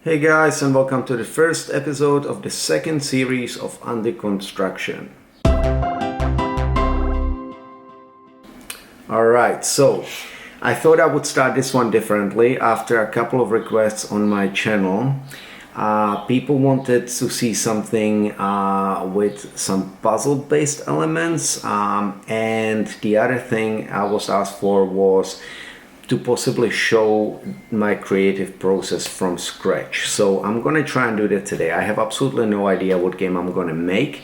Hey guys, and welcome to the first episode of the second series of Under Construction. Alright, so I thought I would start this one differently after a couple of requests on my channel. People wanted to see something with some puzzle-based elements, and the other thing I was asked for was to possibly show my creative process from scratch. So I'm gonna try and do that today. I have absolutely no idea what game I'm gonna make.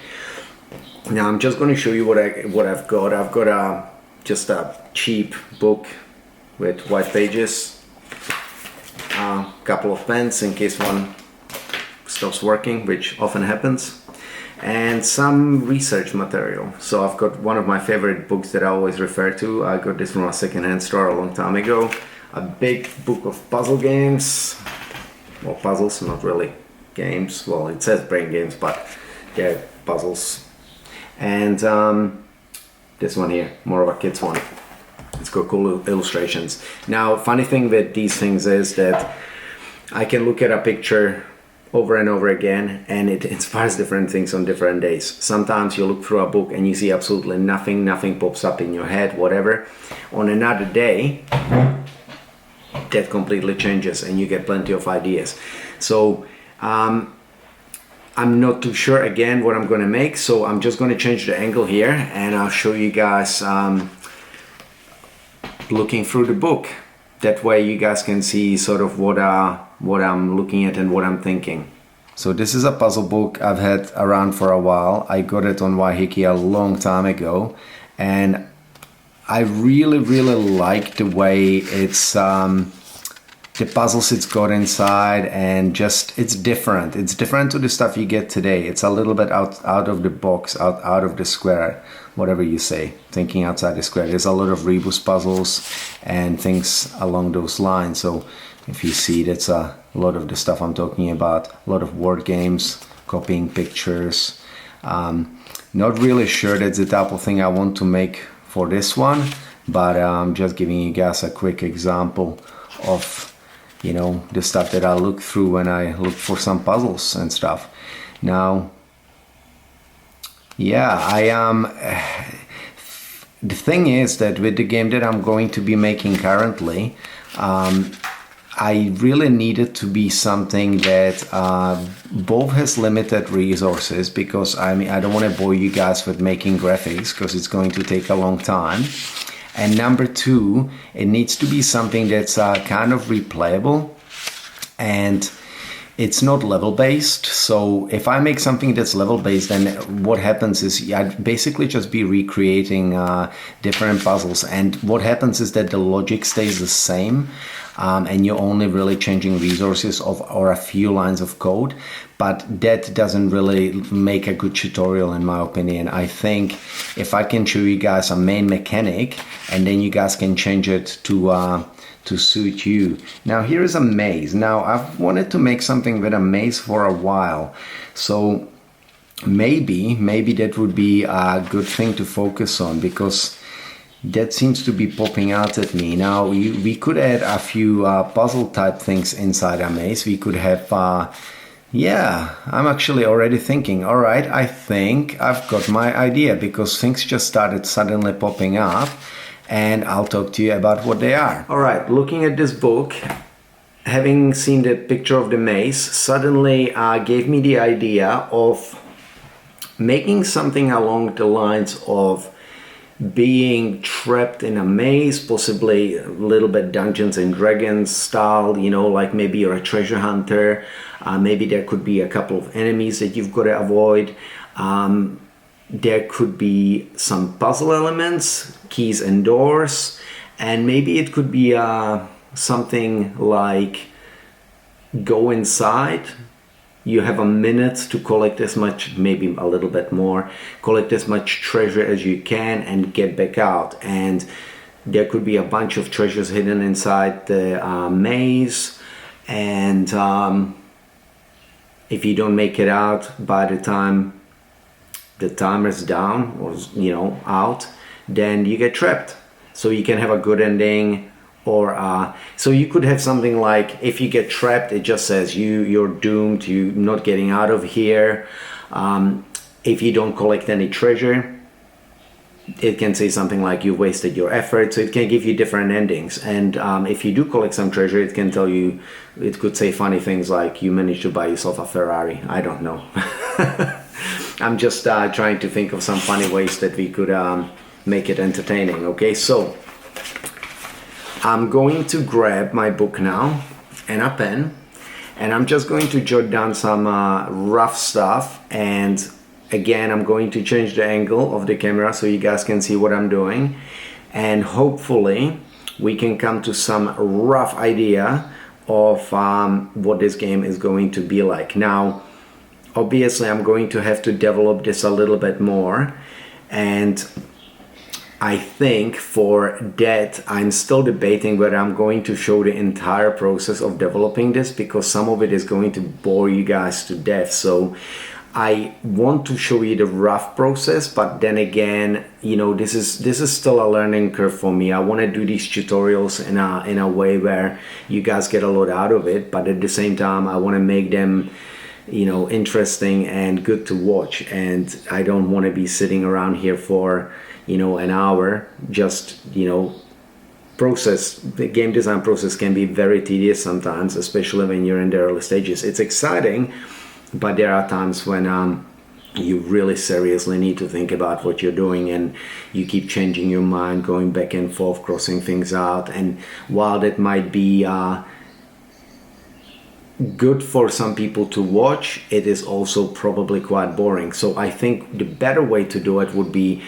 Now I'm just gonna show you what I've got. I've got just a cheap book with white pages, a couple of pens in case one stops working, which often happens, and some research material. So I've got one of my favorite books that I always refer to. I got this from a secondhand store a long time ago. A big book of puzzle games. Well, puzzles, not really games. Well, it says brain games, but they're puzzles. And this one here, more of a kid's one. It's got cool illustrations. Now, funny thing with these things is that I can look at a picture over and over again, and it inspires different things on different days. Sometimes you look through a book and you see absolutely nothing pops up in your head, whatever. On another day, that completely changes and you get plenty of ideas. So I'm not too sure again what I'm gonna make, so I'm just gonna change the angle here and I'll show you guys looking through the book. That way you guys can see sort of what I'm looking at and what I'm thinking. So this is a puzzle book I've had around for a while. I got it on Waiheke a long time ago, and I really like the way it's the puzzles it's got inside, and just it's different to the stuff you get today. It's a little bit out of the box, out of the square, whatever you say, thinking outside the square. There's a lot of rebus puzzles and things along those lines. So if you see, that's a lot of the stuff I'm talking about. A lot of word games, copying pictures. Not really sure that's the type of thing I want to make for this one, but I'm just giving you guys a quick example of, you know, the stuff that I look through when I look for some puzzles and stuff. Now, yeah, the thing is that with the game that I'm going to be making currently, I really need it to be something that both has limited resources, because I don't want to bore you guys with making graphics because it's going to take a long time. And number two, it needs to be something that's kind of replayable, and it's not level based. So if I make something that's level based, then what happens is I'd basically just be recreating different puzzles, and what happens is that the logic stays the same, and you're only really changing resources or a few lines of code, but that doesn't really make a good tutorial in my opinion. I think if I can show you guys a main mechanic and then you guys can change it to suit you. Now here is a maze. Now I've wanted to make something with a maze for a while, so maybe that would be a good thing to focus on, because that seems to be popping out at me. Now we could add a few puzzle type things inside a maze. We could have yeah, I'm actually already thinking, all right, I think I've got my idea, because things just started suddenly popping up, and I'll talk to you about what they are. All right, looking at this book, having seen the picture of the maze, suddenly gave me the idea of making something along the lines of being trapped in a maze, possibly a little bit Dungeons and Dragons style, you know, like maybe you're a treasure hunter, maybe there could be a couple of enemies that you've got to avoid. There could be some puzzle elements, keys and doors, and maybe it could be something like go inside. You have a minute to collect as much, maybe a little bit more, collect as much treasure as you can and get back out. And there could be a bunch of treasures hidden inside the maze. And if you don't make it out by the time the timer's down or, you know, out, then you get trapped. So you can have a good ending Or so you could have something like, if you get trapped, it just says you're doomed, you're not getting out of here. If you don't collect any treasure, it can say something like you wasted your effort. So it can give you different endings. And if you do collect some treasure, it can tell you, it could say funny things like you managed to buy yourself a Ferrari. I don't know. I'm just trying to think of some funny ways that we could make it entertaining. Okay, so I'm going to grab my book now and a pen, and I'm just going to jot down some rough stuff. And again, I'm going to change the angle of the camera so you guys can see what I'm doing, and hopefully we can come to some rough idea of what this game is going to be like. Now, obviously I'm going to have to develop this a little bit more, and I think for that I'm still debating whether I'm going to show the entire process of developing this, because some of it is going to bore you guys to death. So I want to show you the rough process, but then again, you know, this is still a learning curve for me. I want to do these tutorials in a way where you guys get a lot out of it, but at the same time I want to make them, you know, interesting and good to watch. And I don't want to be sitting around here for, you know, an hour just, you know, the game design process can be very tedious sometimes, especially when you're in the early stages. It's exciting, but there are times when you really seriously need to think about what you're doing, and you keep changing your mind, going back and forth, crossing things out. And while that might be good for some people to watch, it is also probably quite boring. So I think the better way to do it would be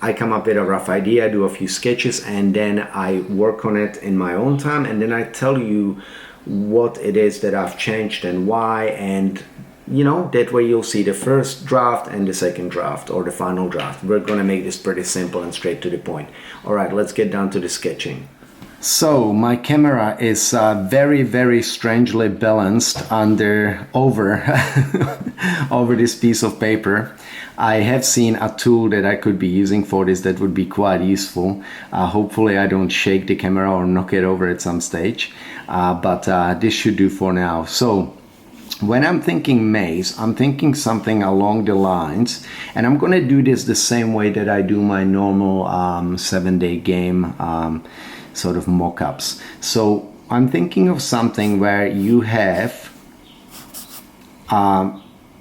I come up with a rough idea, do a few sketches, and then I work on it in my own time, and then I tell you what it is that I've changed and why. And you know, that way you'll see the first draft and the second draft, or the final draft. We're gonna make this pretty simple and straight to the point. All right, let's get down to the sketching. So my camera is very, very strangely balanced over over this piece of paper. I have seen a tool that I could be using for this that would be quite useful. Hopefully I don't shake the camera or knock it over at some stage, but this should do for now. So when I'm thinking maze, I'm thinking something along the lines, and I'm gonna do this the same way that I do my normal 7-day game sort of mock-ups. So I'm thinking of something where you have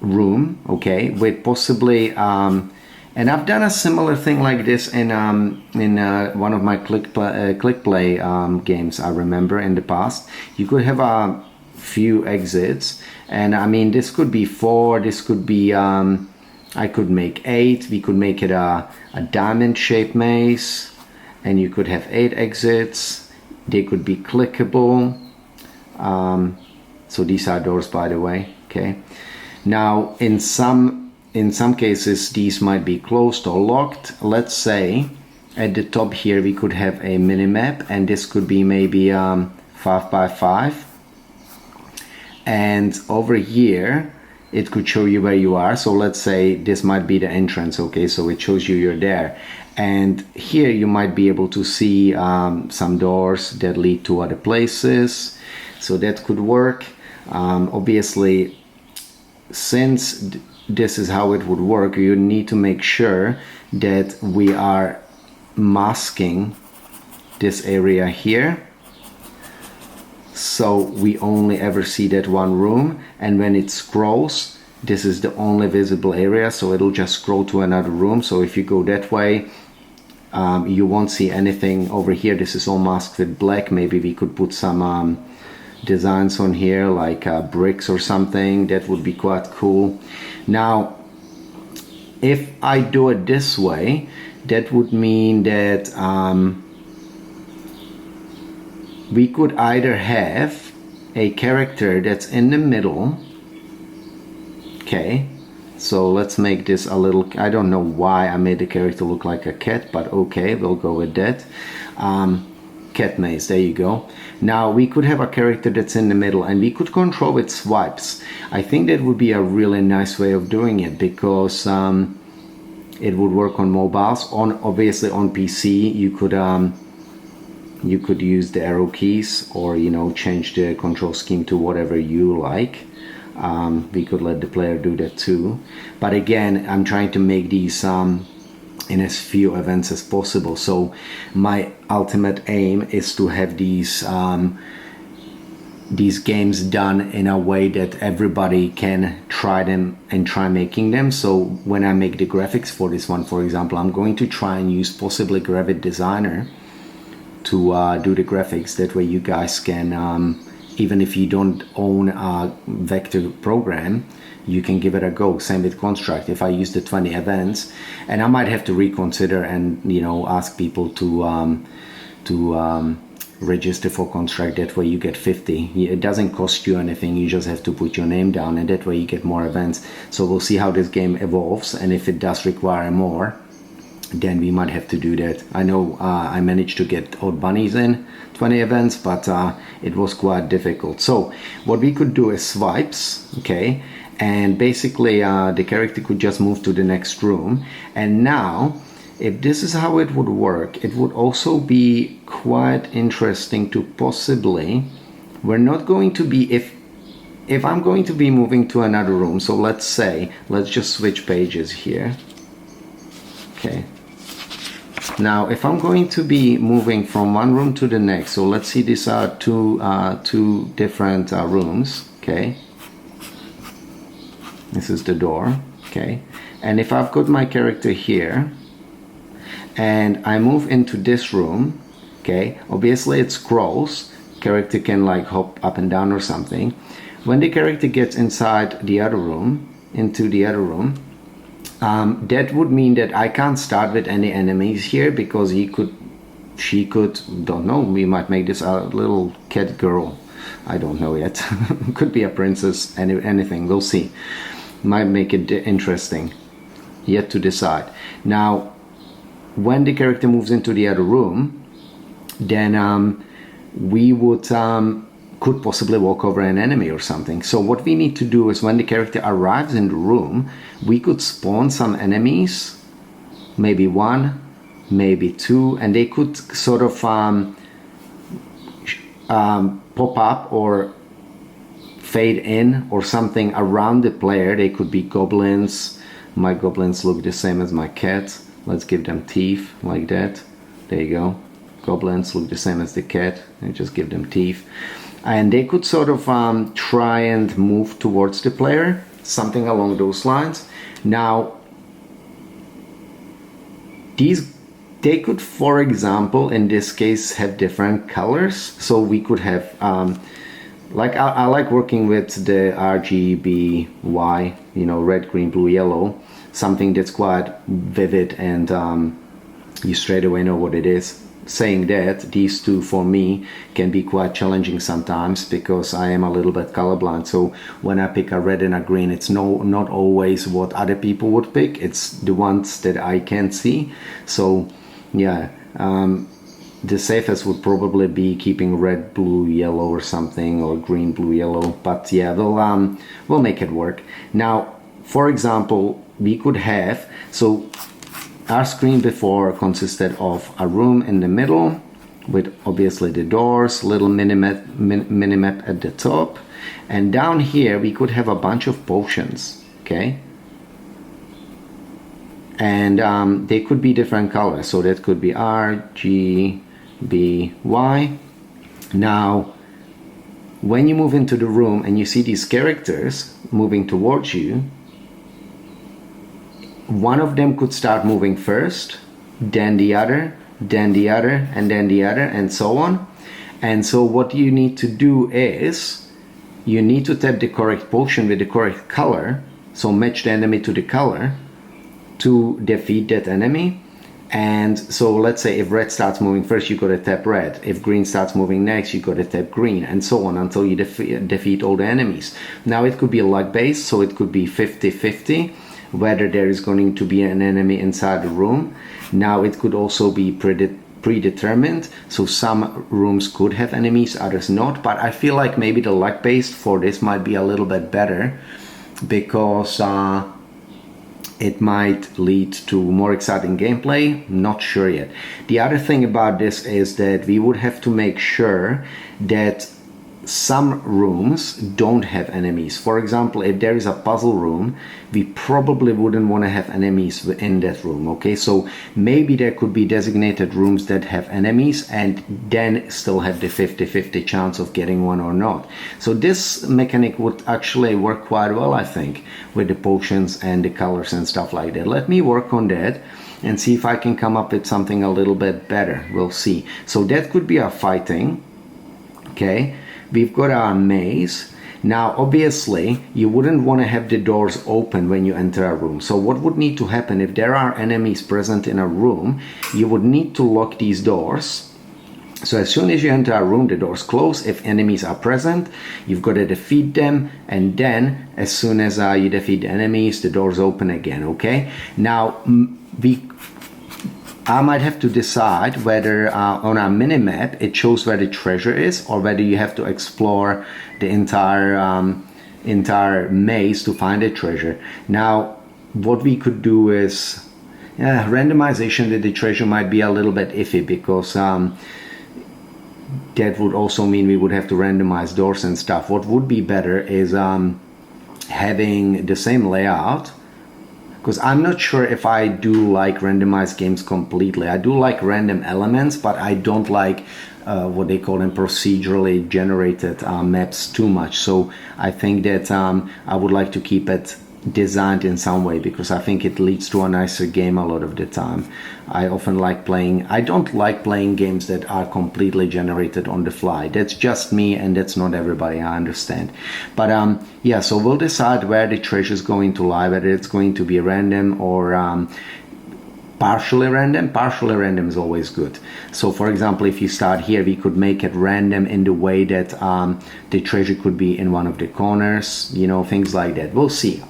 room, okay, with possibly and I've done a similar thing like this in one of my click play games. I remember in the past you could have a few exits, and I mean, this could be 4, this could be I could make 8. We could make it a diamond shaped maze, and you could have 8 exits. They could be clickable. So these are doors, by the way. Okay. Now, in some cases, these might be closed or locked. Let's say at the top here we could have a minimap, and this could be maybe 5 by 5. And over here it could show you where you are. So let's say this might be the entrance. Okay, so it shows you you're there. And here you might be able to see some doors that lead to other places. So that could work. Obviously, since this is how it would work, you need to make sure that we are masking this area here, so we only ever see that one room. And when it scrolls, this is the only visible area, so it'll just scroll to another room. So if you go that way, you won't see anything over here. This is all masked with black. Maybe we could put some designs on here, like bricks or something. That would be quite cool. Now, if I do it this way, that would mean that we could either have a character that's in the middle. Okay, so let's make this a little, I don't know why I made the character look like a cat, but okay, we'll go with that. Cat maze, there you go. Now we could have a character that's in the middle, and we could control with swipes. I think that would be a really nice way of doing it, because it would work on mobiles. Obviously on PC you could You could use the arrow keys, or change the control scheme to whatever you like. We could let the player do that too, but again, I'm trying to make these in as few events as possible. So my ultimate aim is to have these games done in a way that everybody can try them and try making them. So when I make the graphics for this one, for example, I'm going to try and use possibly Gravit Designer to do the graphics. That way you guys can, even if you don't own a vector program, you can give it a go. Same with Construct. If I use the 20 events, and I might have to reconsider and ask people to register for Construct. That way you get 50. It doesn't cost you anything. You just have to put your name down, and that way you get more events. So we'll see how this game evolves, and if it does require more, then we might have to do that. I know I managed to get Odd Bunnies in 20 events, but it was quite difficult. So what we could do is swipes, okay? And basically the character could just move to the next room. And now, if this is how it would work, it would also be quite interesting to possibly, we're not going to be, if I'm going to be moving to another room, so let's just switch pages here. Okay. Now, if I'm going to be moving from one room to the next, so let's see, these are two different rooms, okay? This is the door, okay? And if I've got my character here, and I move into this room, okay? Obviously it scrolls, character can like hop up and down or something. When the character gets inside the other room, that would mean that I can't start with any enemies here, because she could, don't know, we might make this a little cat girl. I don't know yet. Could be a princess, anything, we'll see. Might make it interesting. Yet to decide. Now, when the character moves into the other room, then we would could possibly walk over an enemy or something. So what we need to do is, when the character arrives in the room, we could spawn some enemies, maybe one, maybe two, and they could sort of pop up or fade in or something around the player. They could be goblins. My goblins look the same as my cat. Let's give them teeth like that. There you go. Goblins look the same as the cat. I just give them teeth. And they could sort of try and move towards the player, something along those lines. Now, they could, for example, in this case, have different colors. So we could have, like I like working with the RGBY, red, green, blue, yellow, something that's quite vivid, and you straight away know what it is. Saying that, these two for me can be quite challenging sometimes, because I am a little bit colorblind. So when I pick a red and a green, it's not always what other people would pick. It's the ones that I can see. So yeah, the safest would probably be keeping red, blue, yellow or something, or green, blue, yellow. But yeah, we'll make it work. Now, for example, we could have, so our screen before consisted of a room in the middle with obviously the doors, little minimap at the top, and down here we could have a bunch of potions, okay? And they could be different colors, so that could be R, G, B, Y. Now, when you move into the room and you see these characters moving towards you, one of them could start moving first, then the other, then the other, and then the other, and so on. And so what you need to do is, you need to tap the correct potion with the correct color, so match the enemy to the color, to defeat that enemy. And so let's say if red starts moving first, you gotta tap red. If green starts moving next, you gotta tap green, and so on until you defeat all the enemies. Now it could be luck based, so it could be 50-50. Whether there is going to be an enemy inside the room. Now it could also be predetermined, so some rooms could have enemies, others not, but I feel like maybe the luck based for this might be a little bit better, because it might lead to more exciting gameplay. Not sure yet. The other thing about this is that we would have to make sure that some rooms don't have enemies. For example, if there is a puzzle room, we probably wouldn't want to have enemies in that room. Okay, so maybe there could be designated rooms that have enemies and then still have the 50-50 chance of getting one or not. So this mechanic would actually work quite well, I think, with the potions and the colors and stuff like that. Let me work on that and see if I can come up with something a little bit better. We'll see. So that could be our fighting. Okay, we've got our maze. Now obviously you wouldn't want to have the doors open when you enter a room. So what would need to happen, if there are enemies present in a room, you would need to lock these doors. So as soon as you enter a room, the doors close. If enemies are present, you've got to defeat them, and then as soon as you defeat the enemies, the doors open again. Okay, now I might have to decide whether on our minimap it shows where the treasure is, or whether you have to explore the entire maze to find the treasure. Now what we could do is randomization with the treasure might be a little bit iffy, because that would also mean we would have to randomize doors and stuff. What would be better is having the same layout, because I'm not sure if I do like randomized games completely. I do like random elements, but I don't like what they call them procedurally generated maps too much. So I think that I would like to keep it designed in some way, because I think it leads to a nicer game a lot of the time. I often like playing, I don't like playing games that are completely generated on the fly. That's just me, and that's not everybody, I understand. But yeah, so we'll decide where the treasure is going to lie, whether it's going to be random or partially random. Partially random is always good. So for example, if you start here, we could make it random in the way that the treasure could be in one of the corners, you know, things like that. We'll see.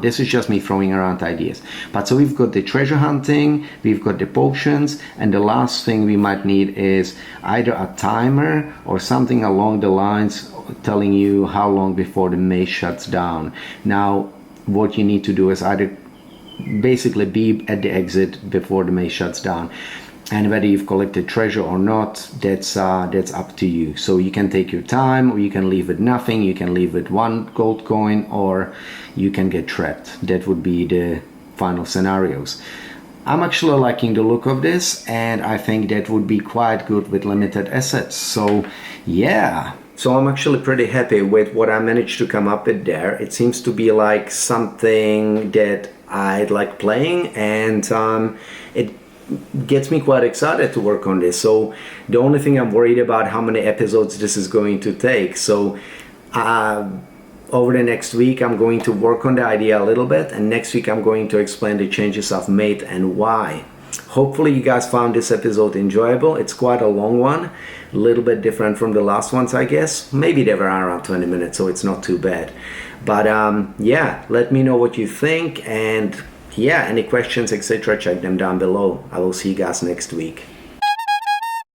This is just me throwing around ideas. But so we've got the treasure hunting, we've got the potions, and the last thing we might need is either a timer or something along the lines telling you how long before the maze shuts down. Now what you need to do is either basically be at the exit before the maze shuts down, and whether you've collected treasure or not, that's up to you. So you can take your time, or you can leave with nothing, you can leave with 1 gold coin, or you can get trapped. That would be the final scenarios. I'm actually liking the look of this, and I think that would be quite good with limited assets. So yeah, so I'm actually pretty happy with what I managed to come up with there. It seems to be like something that I'd like playing, and it gets me quite excited to work on this. So the only thing I'm worried about how many episodes this is going to take. So over the next week I'm going to work on the idea a little bit, and next week I'm going to explain the changes I've made and why. Hopefully you guys found this episode enjoyable. It's quite a long one, a little bit different from the last ones, I guess. Maybe they were around 20 minutes, so it's not too bad. But yeah, let me know what you think, and yeah, any questions, etc., check them down below. I will see you guys next week.